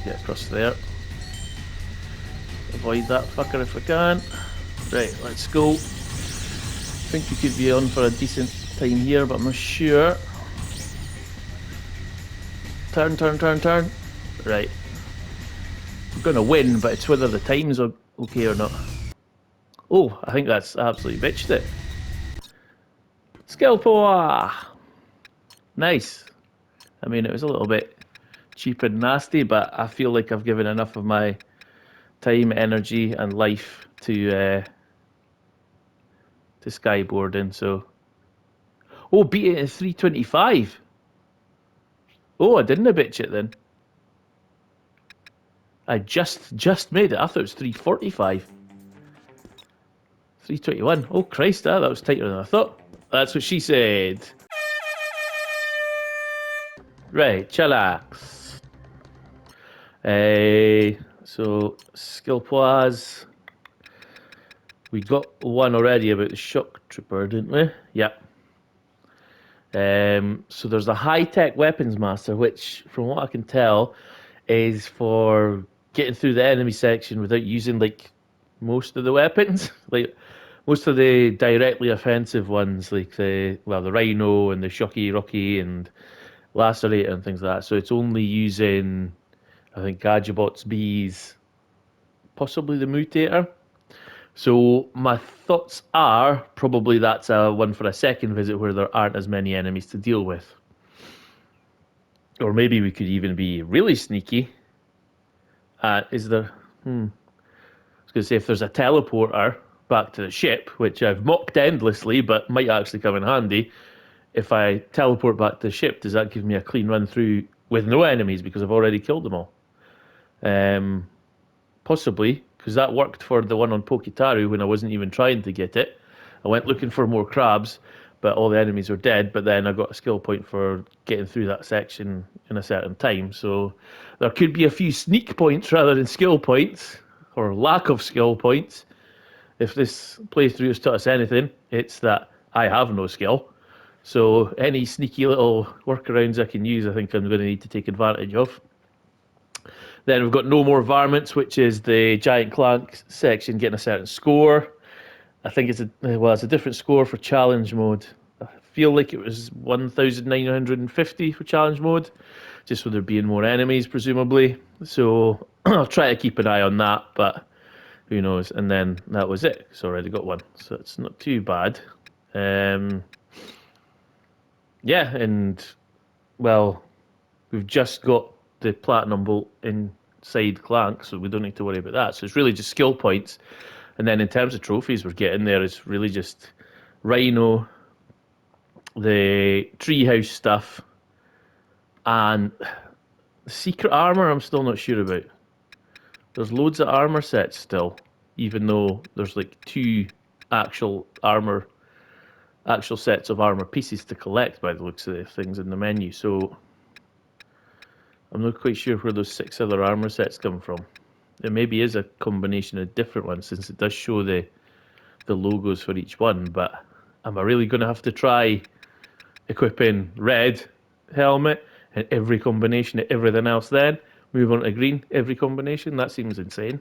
get across there. Avoid that fucker if I can. Right, let's go. I think we could be on for a decent time here, but I'm not sure. Turn, turn, turn, turn. Right. I'm going to win, but it's whether the time's okay or not. Oh, I think that's absolutely bitched it. Skill power! Nice. I mean, it was a little bit cheap and nasty, but I feel like I've given enough of my time, energy, and life to skyboarding, so... Oh, beat it at 325! Oh, I didn't bitch it then. I just made it. I thought it was 345. 321. Oh, Christ, that was tighter than I thought. That's what she said. Right, chillax. So, skill poise. We got one already about the shock trooper, didn't we? Yep. So there's a high-tech weapons master, which, from what I can tell, is for getting through the enemy section without using, like, most of the weapons. Like, most of the directly offensive ones, like the Rhino and the Shocky Rocky and Lacerator and things like that. So it's only using, I think, Gadgetbot's bees, possibly the Mutator. So my thoughts are probably that's a one for a second visit where there aren't as many enemies to deal with. Or maybe we could even be really sneaky. Is there... I was going to say, if there's a teleporter back to the ship, which I've mocked endlessly, but might actually come in handy, if I teleport back to the ship, does that give me a clean run through with no enemies because I've already killed them all? Possibly, because that worked for the one on Pokitaru when I wasn't even trying to get it. I went looking for more crabs, but all the enemies were dead, but then I got a skill point for getting through that section in a certain time. So there could be a few sneak points rather than skill points, or lack of skill points. If this playthrough has taught us anything, it's that I have no skill. So any sneaky little workarounds I can use, I think I'm going to need to take advantage of. Then we've got no more varmints, which is the giant clank section getting a certain score. I think it's a different score for challenge mode. I feel like it was 1,950 for challenge mode, just with there being more enemies, presumably. So I'll try to keep an eye on that, but who knows? And then that was it. It's already got one, so it's not too bad. Yeah, and well, we've just got the platinum bolt inside Clank, so we don't need to worry about that. So it's really just skill points. And then in terms of trophies we're getting there, it's really just Rhino, the treehouse stuff, and secret armor I'm still not sure about. There's loads of armor sets still, even though there's like two actual sets of armor pieces to collect by the looks of the things in the menu. So I'm not quite sure where those 6 other armor sets come from. It maybe is a combination of different ones, since it does show the logos for each one, but am I really going to have to try equipping red helmet and every combination of everything else then? Move on to green, every combination? That seems insane.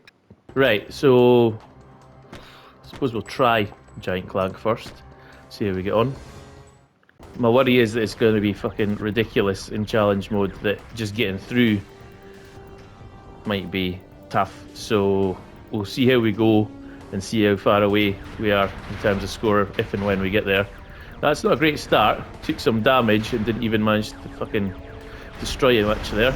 Right, so I suppose we'll try Giant Clank first, see how we get on. My worry is that it's going to be fucking ridiculous in challenge mode, that just getting through might be tough. So we'll see how we go and see how far away we are in terms of score if and when we get there. That's not a great start. Took some damage and didn't even manage to fucking destroy much there.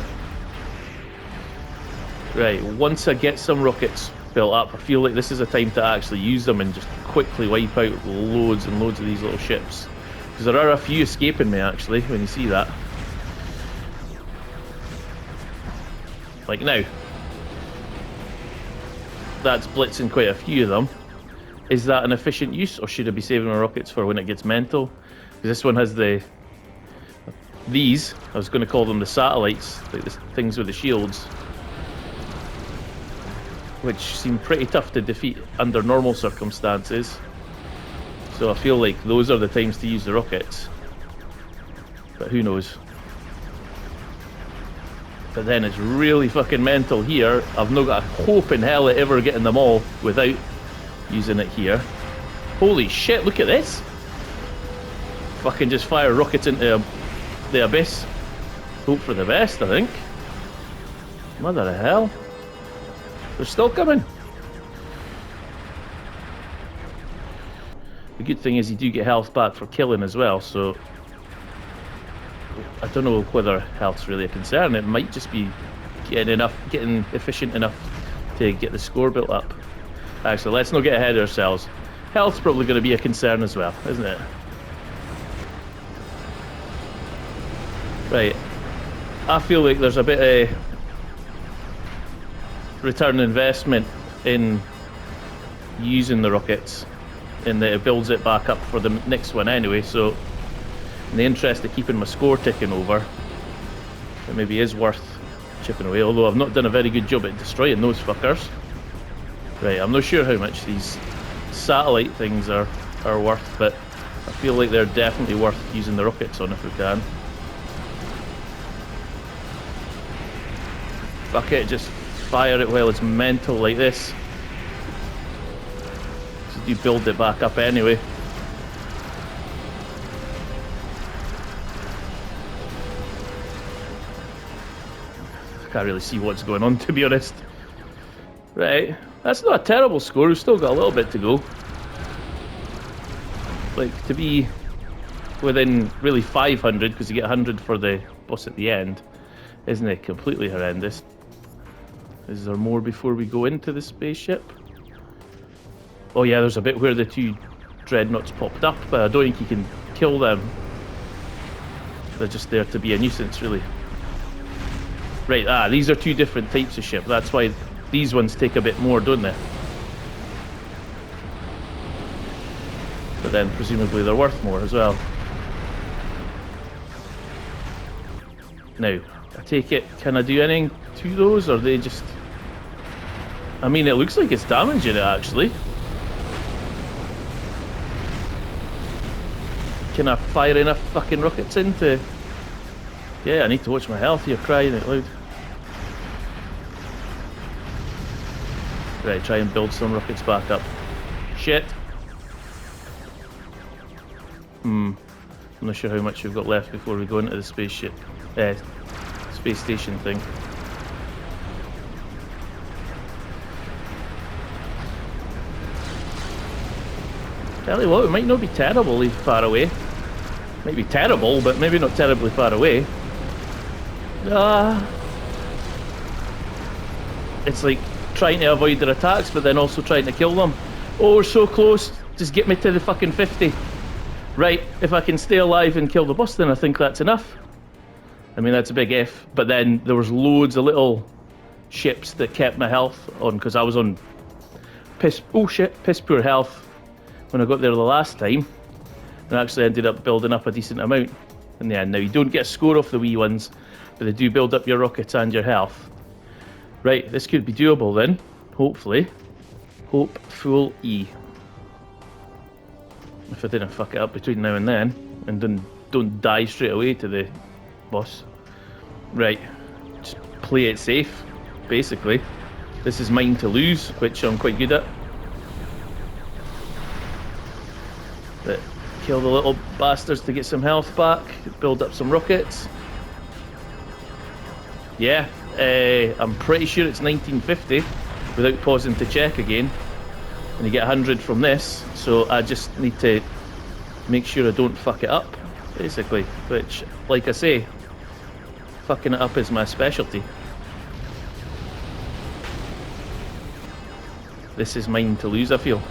Right, once I get some rockets built up, I feel like this is a time to actually use them and just quickly wipe out loads and loads of these little ships. Because there are a few escaping me, actually, when you see that. Like now. That's blitzing quite a few of them. Is that an efficient use, or should I be saving my rockets for when it gets mental? Because this one has these, I was going to call them the satellites, like the things with the shields, which seem pretty tough to defeat under normal circumstances. So I feel like those are the times to use the rockets. But who knows? But then it's really fucking mental here. I've not got a hope in hell at ever getting them all without using it here. Holy shit, look at this. Fucking just fire rockets into the abyss. Hope for the best, I think. Mother of hell. They're still coming. The good thing is you do get health back for killing as well, so I don't know whether health's really a concern. It might just be getting efficient enough to get the score built up. Actually, let's not get ahead of ourselves. Health's probably going to be a concern as well, isn't it? Right. I feel like there's a bit of return on investment in using the rockets, in that it builds it back up for the next one anyway, so in the interest of keeping my score ticking over, it maybe is worth chipping away, although I've not done a very good job at destroying those fuckers. Right, I'm not sure how much these satellite things are worth, but I feel like they're definitely worth using the rockets on if we can. Fuck it, just fire it while it's mental like this. So you build it back up anyway. I can't really see what's going on, to be honest. Right, that's not a terrible score. We've still got a little bit to go. Like, to be within really 500, because you get 100 for the boss at the end, isn't it completely horrendous? Is there more before we go into the spaceship? Oh yeah, there's a bit where the two dreadnoughts popped up, but I don't think you can kill them. They're just there to be a nuisance, really. Right, these are two different types of ship. That's why these ones take a bit more, don't they? But then presumably they're worth more as well. Now, I take it, can I do anything to those, or are they just... I mean, it looks like it's damaging it, actually. Can I fire enough fucking rockets into... Yeah, I need to watch my health here, crying out loud. Right, try and build some rockets back up. Shit. I'm not sure how much we've got left before we go into the spaceship. Space station thing. Tell you what, it might not be terribly far away. Might be terrible, but maybe not terribly far away. It's like trying to avoid their attacks, but then also trying to kill them. Oh, we're so close. Just get me to the fucking 50. Right, if I can stay alive and kill the boss, then I think that's enough. I mean, that's a big if, but then there was loads of little ships that kept my health on, because I was on piss poor health when I got there the last time, and I actually ended up building up a decent amount in the end. Now, you don't get a score off the wee ones, but they do build up your rockets and your health. Right, this could be doable then, hopefully. Hopefully. If I didn't fuck it up between now and then, and don't die straight away to the boss. Right, just play it safe, basically. This is mine to lose, which I'm quite good at. But kill the little bastards to get some health back, build up some rockets. Yeah, I'm pretty sure it's 1950 without pausing to check again. And you get 100 from this, so I just need to make sure I don't fuck it up, basically. Which, like I say, fucking it up is my specialty. This is mine to lose, I feel.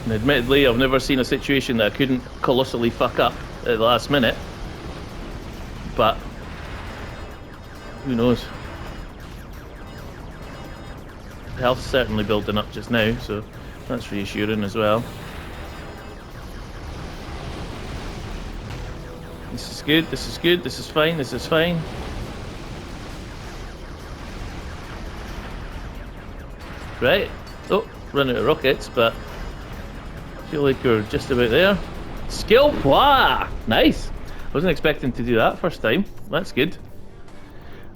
And admittedly, I've never seen a situation that I couldn't colossally fuck up at the last minute. But who knows? Health's certainly building up just now, so that's reassuring as well. This is good, this is good, this is fine, this is fine. Right. Oh, run out of rockets, but I feel like we're just about there. Skill! Wow! Nice! Wasn't expecting to do that first time. That's good.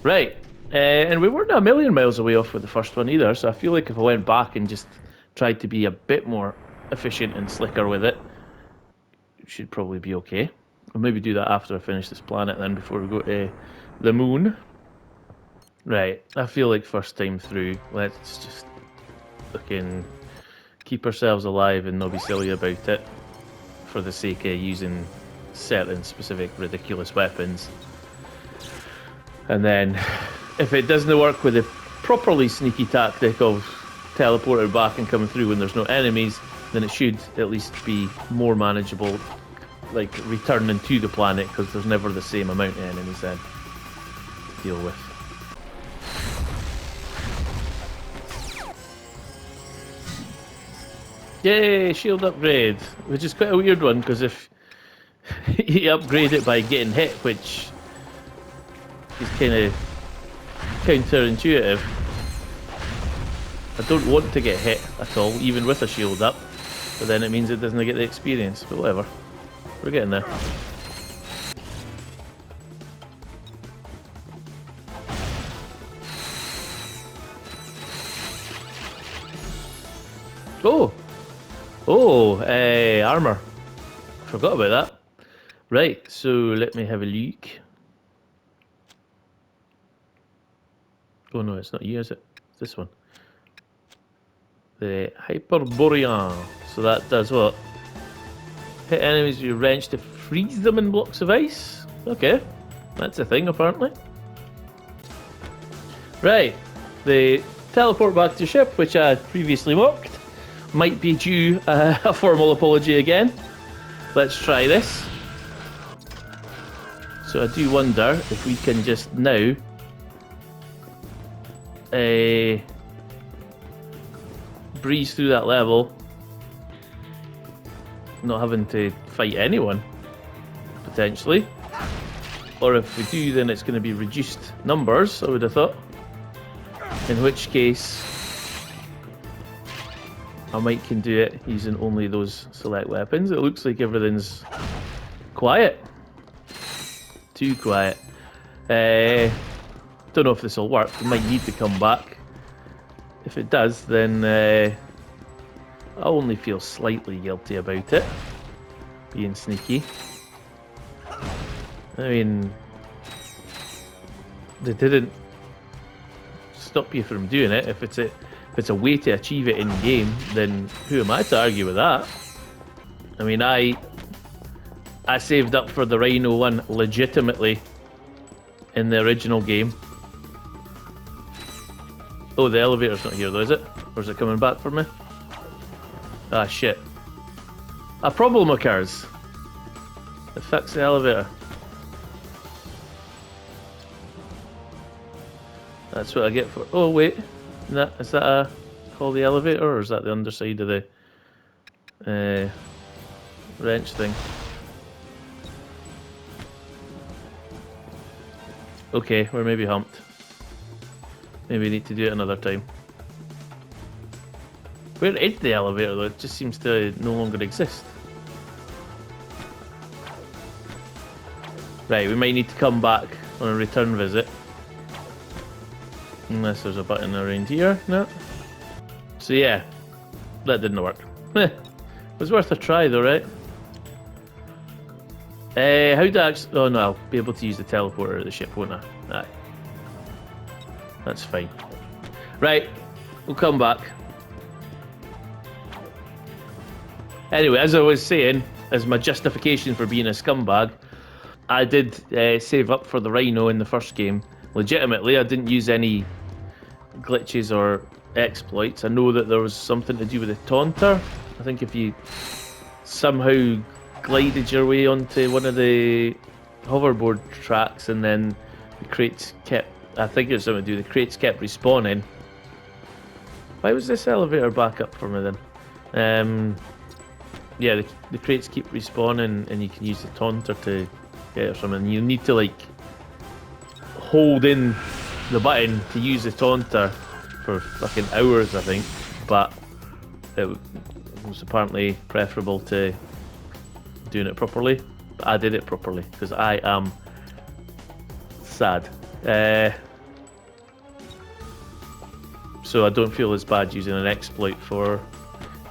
Right. And we weren't a million miles away off with the first one either, so I feel like if I went back and just tried to be a bit more efficient and slicker with it, it should probably be okay. I'll maybe do that after I finish this planet then, before we go to the moon. Right, I feel like first time through, let's just fucking keep ourselves alive and not be silly about it for the sake of using certain specific ridiculous weapons. And then, if it doesn't work with the properly sneaky tactic of teleporting back and coming through when there's no enemies, then it should at least be more manageable, like returning to the planet, because there's never the same amount of enemies then to deal with. Yay, shield upgrade, which is quite a weird one, because if you upgrade it by getting hit, which is kind of counterintuitive. I don't want to get hit at all, even with a shield up, but then it means it doesn't get the experience, but whatever. We're getting there. Oh! Oh, armor. Forgot about that. Right, so let me have a look. Oh no, it's not you, is it? It's this one. The Hyperborean. So that does what? Hit enemies with your wrench to freeze them in blocks of ice? Okay, that's a thing apparently. Right, the teleport back to your ship, which I previously mocked, might be due a formal apology again. Let's try this. So I do wonder if we can just now breeze through that level, not having to fight anyone, potentially. Or if we do, then it's going to be reduced numbers, I would have thought. In which case, I might can do it using only those select weapons. It looks like everything's quiet. Too quiet. Don't know if this will work. We might need to come back. If it does, then I'll only feel slightly guilty about it. Being sneaky. I mean, they didn't stop you from doing it. If it's a way to achieve it in game, then who am I to argue with that? I mean, I saved up for the Rhino one legitimately in the original game. Oh, the elevator's not here though, is it? Or is it coming back for me? Ah, shit. A problem occurs. Affects the elevator. That's what I get for... Oh, wait. Is that called the elevator, or is that the underside of the wrench thing? Okay, we're maybe humped. Maybe we need to do it another time. Where is the elevator though? It just seems to no longer exist. Right, we might need to come back on a return visit. Unless there's a button around here. No. So yeah, that didn't work. It was worth a try though, right? How do I actually... Oh no, I'll be able to use the teleporter of the ship, won't I? Aye. That's fine. Right, we'll come back. Anyway, as I was saying, as my justification for being a scumbag, I did save up for the Rhino in the first game. Legitimately, I didn't use any glitches or exploits. I know that there was something to do with the taunter. I think if you somehow glided your way onto one of the hoverboard tracks and then the crates kept... I think it was something to do, the crates kept respawning. Why was this elevator back up for me then? Yeah, the crates keep respawning and you can use the taunter to get it or something. You need to like hold in the button to use the taunter for fucking hours, I think. But it was apparently preferable to doing it properly. But I did it properly because I am sad. So I don't feel as bad using an exploit for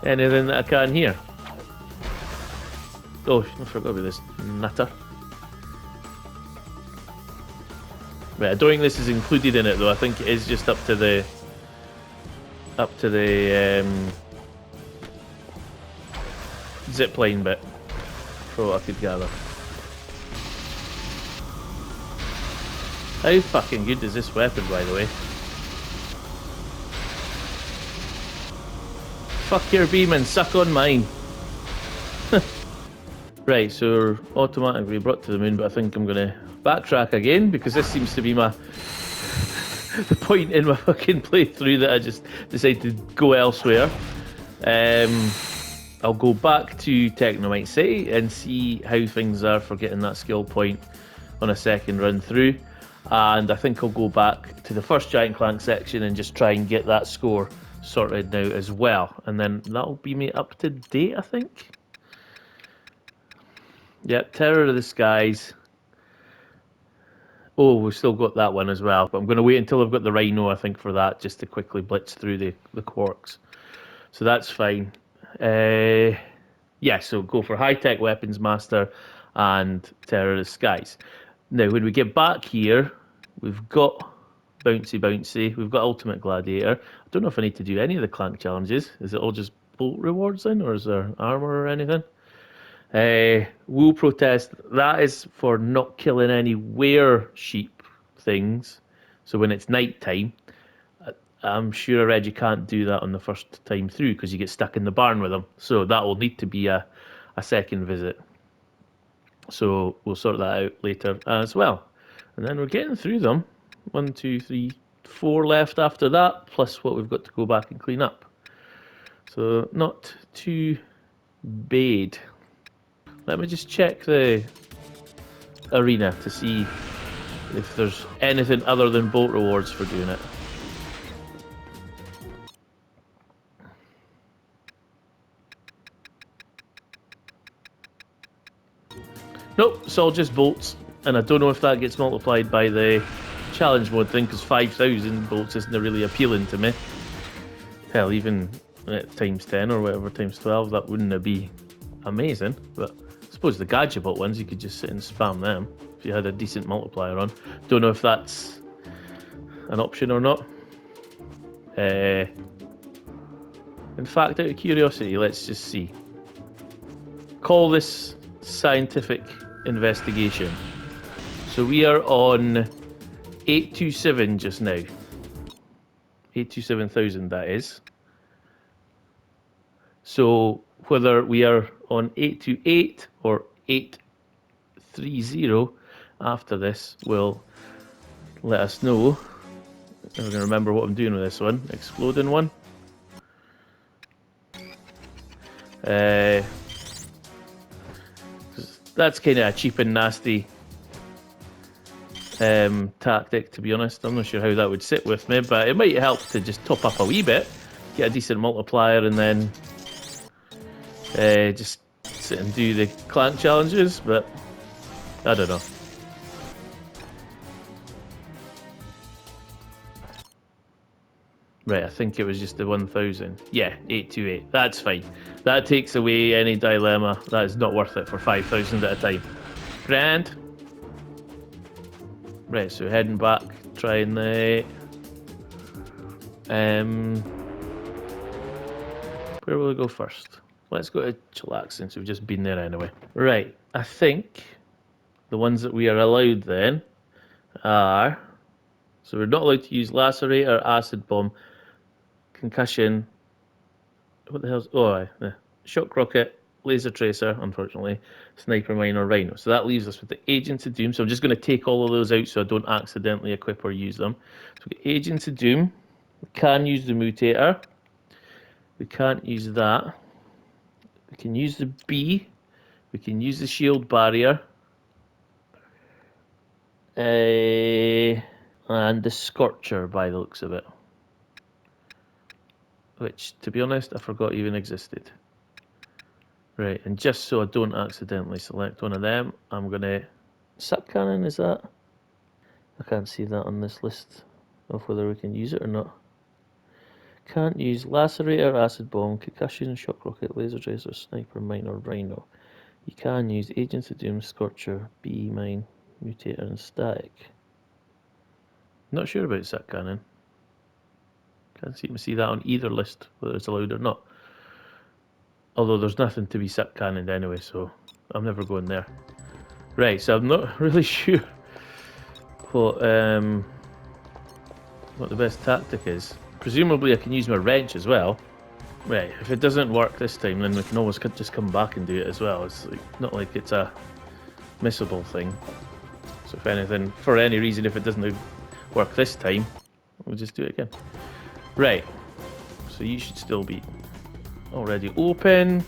anything that I can here. Oh, I forgot about this nutter. Right, I don't think this is included in it though. I think it is just up to the zip line bit, from what I could gather. How fucking good is this weapon, by the way? Fuck your beam and suck on mine. Right, so we're automatically brought to the moon, but I think I'm gonna backtrack again because this seems to be my the point in my fucking playthrough that I just decided to go elsewhere. I'll go back to Technomite City and see how things are for getting that skill point on a second run through. And I think I'll go back to the first Giant Clank section and just try and get that score sorted now as well. And then that'll be me up to date, I think. Yep, Terror of the Skies. Oh, we've still got that one as well. But I'm going to wait until I've got the Rhino, I think, for that, just to quickly blitz through the quarks. So that's fine. Yeah, so go for High-Tech Weapons Master and Terror of the Skies. Now, when we get back here, we've got Bouncy Bouncy, we've got Ultimate Gladiator. I don't know if I need to do any of the Clank challenges. Is it all just bolt rewards then, or is there armor or anything? Wool Protest, that is for not killing any were sheep things. So when it's night time, I'm sure I read you can't do that on the first time through because you get stuck in the barn with them. So that will need to be a second visit. So we'll sort that out later as well. And then we're getting through them. 1, 2, 3, 4 left after that, plus what we've got to go back and clean up. So not too bad. Let me just check the arena to see if there's anything other than bolt rewards for doing it. Nope, it's all just bolts, and I don't know if that gets multiplied by the challenge mode thing, because 5,000 bolts isn't really appealing to me. Hell, even at times 10 or whatever, times 12, that wouldn't be amazing, but I suppose the gadget bolt ones, you could just sit and spam them if you had a decent multiplier on. Don't know if that's an option or not. In fact, out of curiosity, let's just see. Call this scientific investigation. So we are on 827 just now. 827,000 that is. So whether we are on 828 or 830 after this will let us know. I'm going to remember what I'm doing with this one. Exploding one. That's kind of a cheap and nasty tactic, to be honest. I'm not sure how that would sit with me, but it might help to just top up a wee bit, get a decent multiplier, and then just sit and do the clank challenges, but I don't know. Right, I think it was just the 1,000. Yeah, 828. That's fine. That takes away any dilemma. That is not worth it for 5,000 at a time. Grand. Right, so heading back, trying the... where will we go first? Let's go to Chillax since we've just been there anyway. Right, I think the ones that we are allowed then are... So we're not allowed to use Lacerator, Acid Bomb, Concussion... What the hell's... Oh, Shock Rocket, Laser Tracer, unfortunately, Sniper Mine or Rhino. So that leaves us with the Agents of Doom. So I'm just going to take all of those out so I don't accidentally equip or use them. So we get Agents of Doom. We can use the Mutator. We can't use that. We can use the B. We can use the Shield Barrier. And the Scorcher by the looks of it. Which, to be honest, I forgot even existed. Right, and just so I don't accidentally select one of them, I'm gonna... Suck cannon, is that? I can't see that on this list of whether we can use it or not. Can't use lacerator, acid bomb, concussion, shock rocket, laser tracer, sniper, mine, or rhino. You can use agents of doom, scorcher, bee, mine, mutator, and static. Not sure about suck cannon. Can't seem to see that on either list, whether it's allowed or not. Although there's nothing to be suck cannoned anyway, so I'm never going there. Right, so I'm not really sure what the best tactic is. Presumably I can use my wrench as well. Right, if it doesn't work this time, then we can always just come back and do it as well. It's not like it's a missable thing. So if anything, for any reason, if it doesn't work this time, we'll just do it again. Right, so you should still be already open.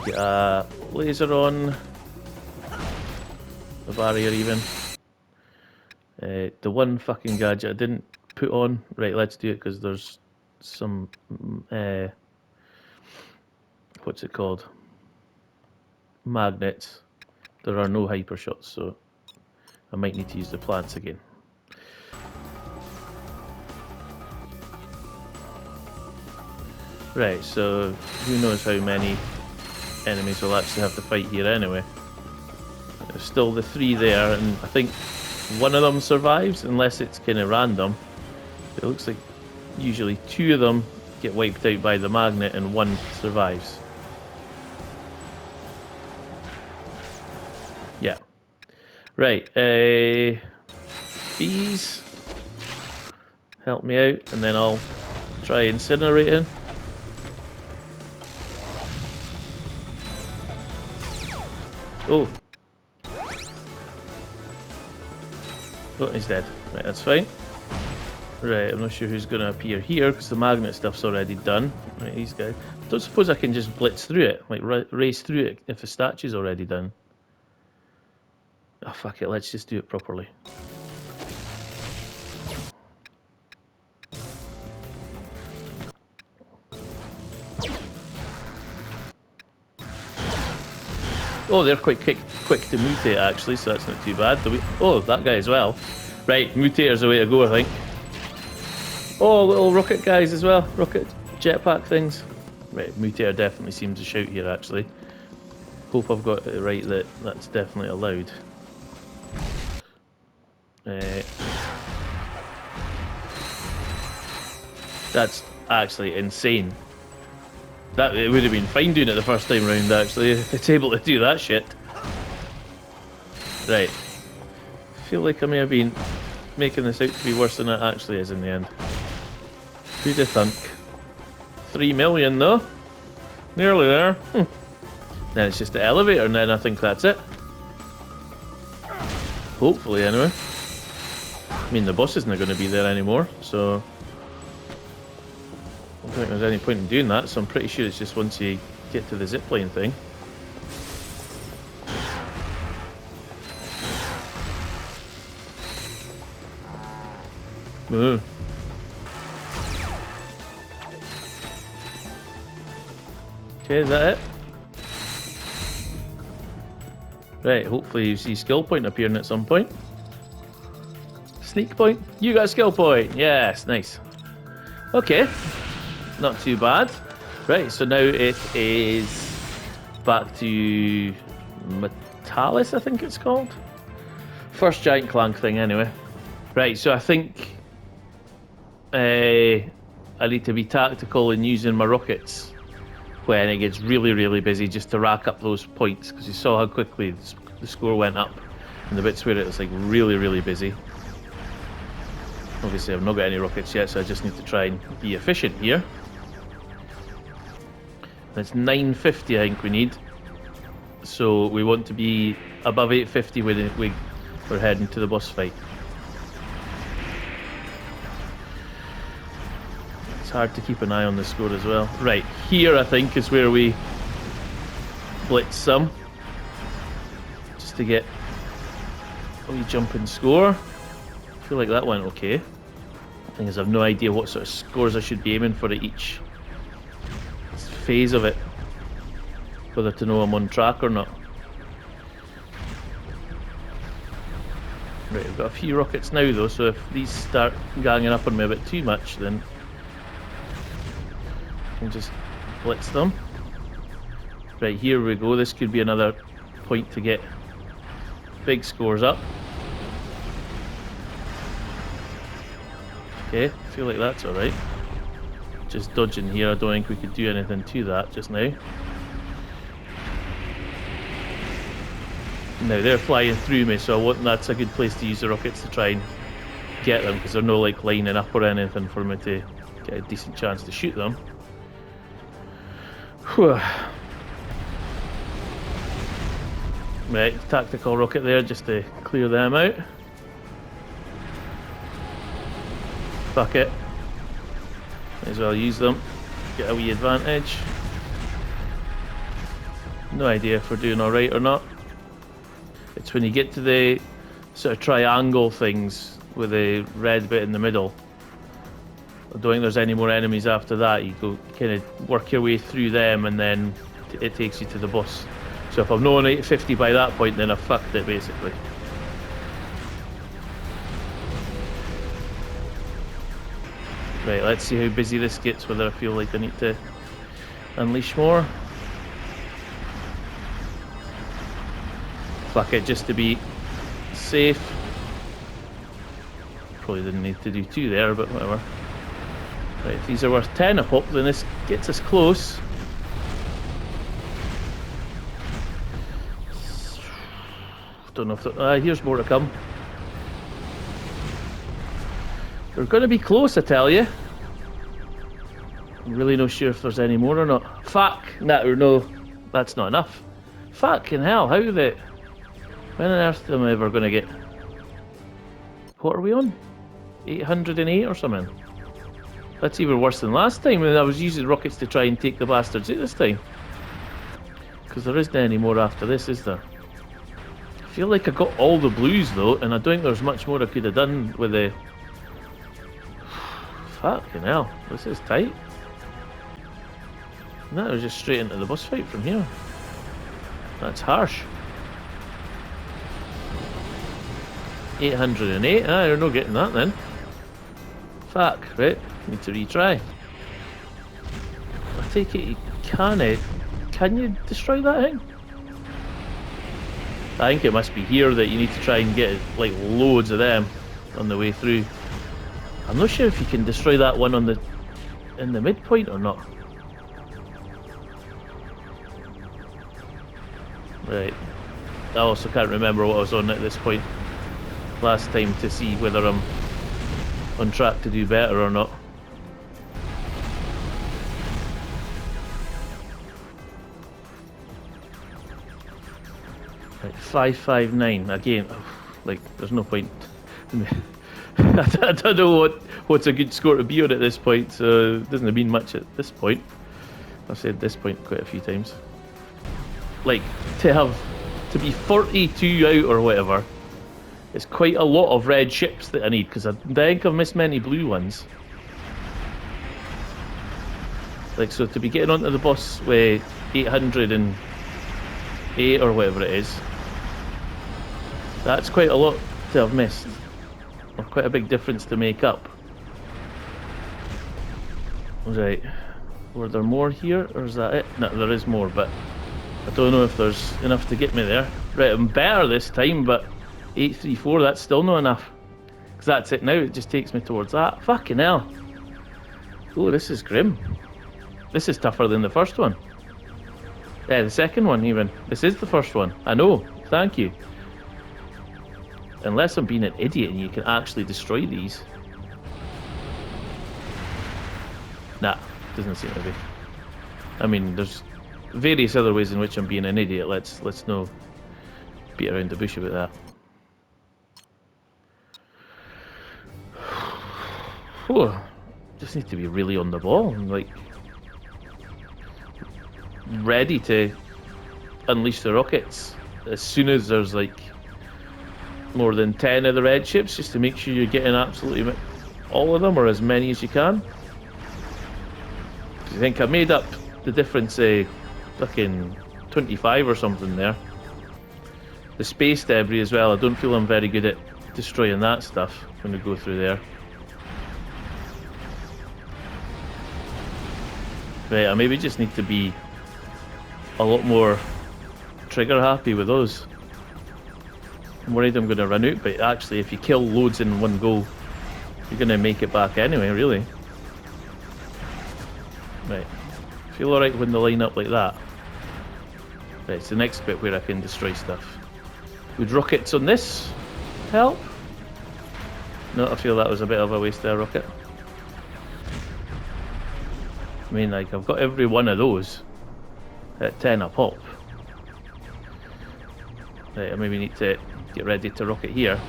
Get a laser on. The barrier even. The one fucking gadget I didn't put on. Right, let's do it because there's some what's it called? Magnets. There are no hyper shots, so I might need to use the plants again. Right, so who knows how many enemies we'll actually have to fight here anyway. There's still the 3 there, and I think one of them survives, unless it's kind of random. It looks like usually 2 of them get wiped out by the magnet and 1 survives. Yeah. Right, bees, help me out, and then I'll try incinerating. Oh. Oh, he's dead. Right, that's fine. Right, I'm not sure who's going to appear here because the magnet stuff's already done. Right, these guys. I don't suppose I can just blitz through it, like race through it if the statue's already done. Oh, fuck it, let's just do it properly. Oh, they're quite quick to mutate actually, so that's not too bad. Oh, that guy as well. Right, mutator's the way to go, I think. Oh, little rocket guys as well. Rocket jetpack things. Right, mutator definitely seems to shout here actually. Hope I've got it right that that's definitely allowed. That's actually insane. It would have been fine doing it the first time round actually, if it's able to do that shit. Right. I feel like I may have been making this out to be worse than it actually is in the end. Who'd have thunk? 3 million though. Nearly there. Then it's just the elevator and then I think that's it. Hopefully anyway. I mean the boss isn't going to be there anymore, so I don't think there's any point in doing that, so I'm pretty sure it's just once you get to the zipline thing. Ooh. Okay, is that it? Right, hopefully you see skill point appearing at some point. Sneak point? You got a skill point! Yes, nice. Okay. Not too bad. Right, so now it is back to Metalis, I think it's called. First giant clank thing, anyway. Right, so I think I need to be tactical in using my rockets when it gets really, really busy, just to rack up those points, because you saw how quickly the score went up in the bits where it was like really, really busy. Obviously, I've not got any rockets yet, so I just need to try and be efficient here. It's 950 I think we need, so we want to be above 850 when we're heading to the boss fight. It's hard to keep an eye on the score as well. Right, here I think is where we blitz some, just to get a wee jump in score. I feel like that went okay. The thing is, I've no idea what sort of scores I should be aiming for at each phase of it. whether to know I'm on track or not. Right, I've got a few rockets now though, so if these start ganging up on me a bit too much, then I can just blitz them. Right, here we go. This could be another point to get big scores up. Okay, I feel like that's alright. Just dodging here, I don't think we could do anything to that just now. Now they're flying through me, so that's a good place to use the rockets to try and get them, because they're no like lining up or anything for me to get a decent chance to shoot them. Whew. Right, tactical rocket there just to clear them out. Fuck it. Might as well use them. Get a wee advantage. No idea if we're doing alright or not. It's when you get to the sort of triangle things with the red bit in the middle. I don't think there's any more enemies after that. You go kind of work your way through them and then it takes you to the boss. So if I'm not on 850 by that point, then I've fucked it basically. Right, let's see how busy this gets, whether I feel like I need to unleash more. Fuck it, just to be safe. Probably didn't need to do 2 there, but whatever. Right, if these are worth 10 a pop, then this gets us close. Don't know if here's more to come. We're going to be close, I tell you. I'm really not sure if there's any more or not. Fuck! No, that's not enough. Fucking hell, how the... When on earth am I ever going to get... What are we on? 808 or something? That's even worse than last time when I was using rockets to try and take the bastards out this time. Because there isn't any more after this, is there? I feel like I got all the blues though, and I don't think there's much more I could have done with the... Fucking hell, this is tight. And that was just straight into the boss fight from here. That's harsh. 808, you're not getting that then. Fuck, right, need to retry. I take it you can you destroy that thing? I think it must be here that you need to try and get like loads of them on the way through. I'm not sure if you can destroy that one on in the midpoint or not. Right. I also can't remember what I was on at this point last time to see whether I'm on track to do better or not. Right, 559 again. Like, there's no point. I don't know what's a good score to be on at this point, so it doesn't mean much at this point. I've said this point quite a few times. Like, to be 42 out or whatever, it's quite a lot of red ships that I need, because I think I've missed many blue ones. Like, so to be getting onto the boss with 808 or whatever it is, that's quite a lot to have missed. Or quite a big difference to make up. Right, were there more here, or is that it? No, there is more, but I don't know if there's enough to get me there. Right, I'm better this time, but 834, that's still not enough. Because that's it now, it just takes me towards that. Fucking hell. Oh, this is grim. This is tougher than the first one. Yeah, the second one even. This is the first one. I know, thank you. Unless I'm being an idiot and you can actually destroy these. Nah, doesn't seem to be. I mean, there's various other ways in which I'm being an idiot. Let's no beat around the bush about that. Whew. Just need to be really on the ball and like ready to unleash the rockets as soon as there's like more than 10 of the red ships, just to make sure you're getting absolutely all of them or as many as you can. I think I made up the difference fucking 25 or something there. The space debris as well, I don't feel I'm very good at destroying that stuff when we go through there. Right, I maybe just need to be a lot more trigger happy with those. I'm worried I'm going to run out, but actually if you kill loads in one go, you're going to make it back anyway, really. Right, feel alright when they line up like that. Right, it's the next bit where I can destroy stuff. Would rockets on this help? No, I feel that was a bit of a waste of a rocket. I mean, like, I've got every one of those at 10 a pop. Right, I maybe need to get ready to rocket here.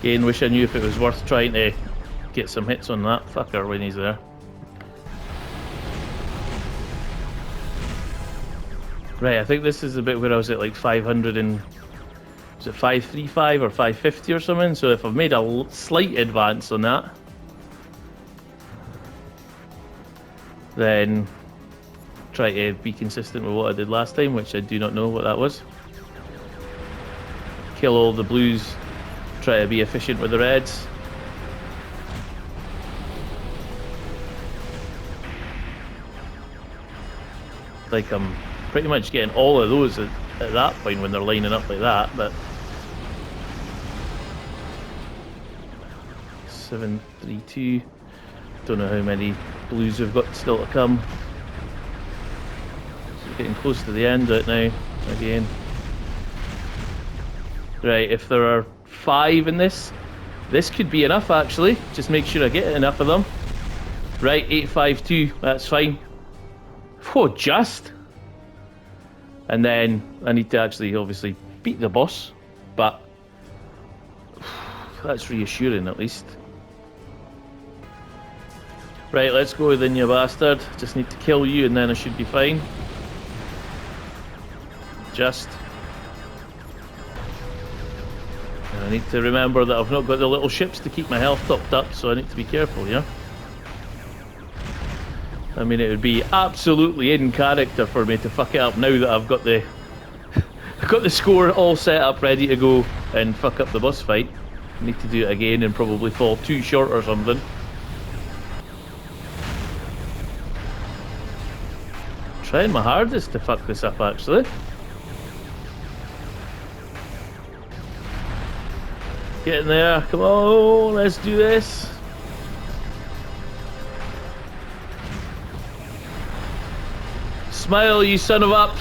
Again, wish I knew if it was worth trying to get some hits on that fucker when he's there. Right, I think this is the bit where I was at like 500 and... was it 535 or 550 or something? So if I've made a slight advance on that, then try to be consistent with what I did last time, which I do not know what that was. Kill all the blues, try to be efficient with the reds. Like I'm pretty much getting all of those at that point when they're lining up like that, but 732. Don't know how many blues we've got still to come. So getting close to the end right now again. Right, if there are 5 in this could be enough actually. Just make sure I get enough of them. Right, 852, that's fine. Oh, just. And then I need to actually obviously beat the boss, but that's reassuring at least. Right, let's go then, you bastard. Just need to kill you and then I should be fine. Just. And I need to remember that I've not got the little ships to keep my health topped up, so I need to be careful, yeah? I mean, it would be absolutely in character for me to fuck it up now that I've got the score all set up, ready to go, and fuck up the boss fight. I need to do it again and probably fall too short or something. Trying my hardest to fuck this up, actually. Get in there, come on, let's do this. Smile, you son of a...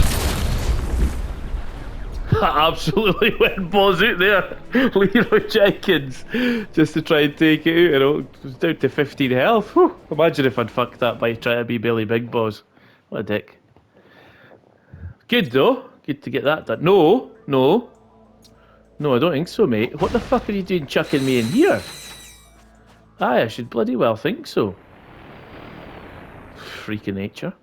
I absolutely went balls out there. Leroy Jenkins, just to try and take it out. You know, it was down to 15 health. Whew. Imagine if I'd fucked that by trying to be Billy Big Boss. What a dick. Good though. Good to get that done. No, I don't think so, mate. What the fuck are you doing chucking me in here? Aye, I should bloody well think so. Freak of nature.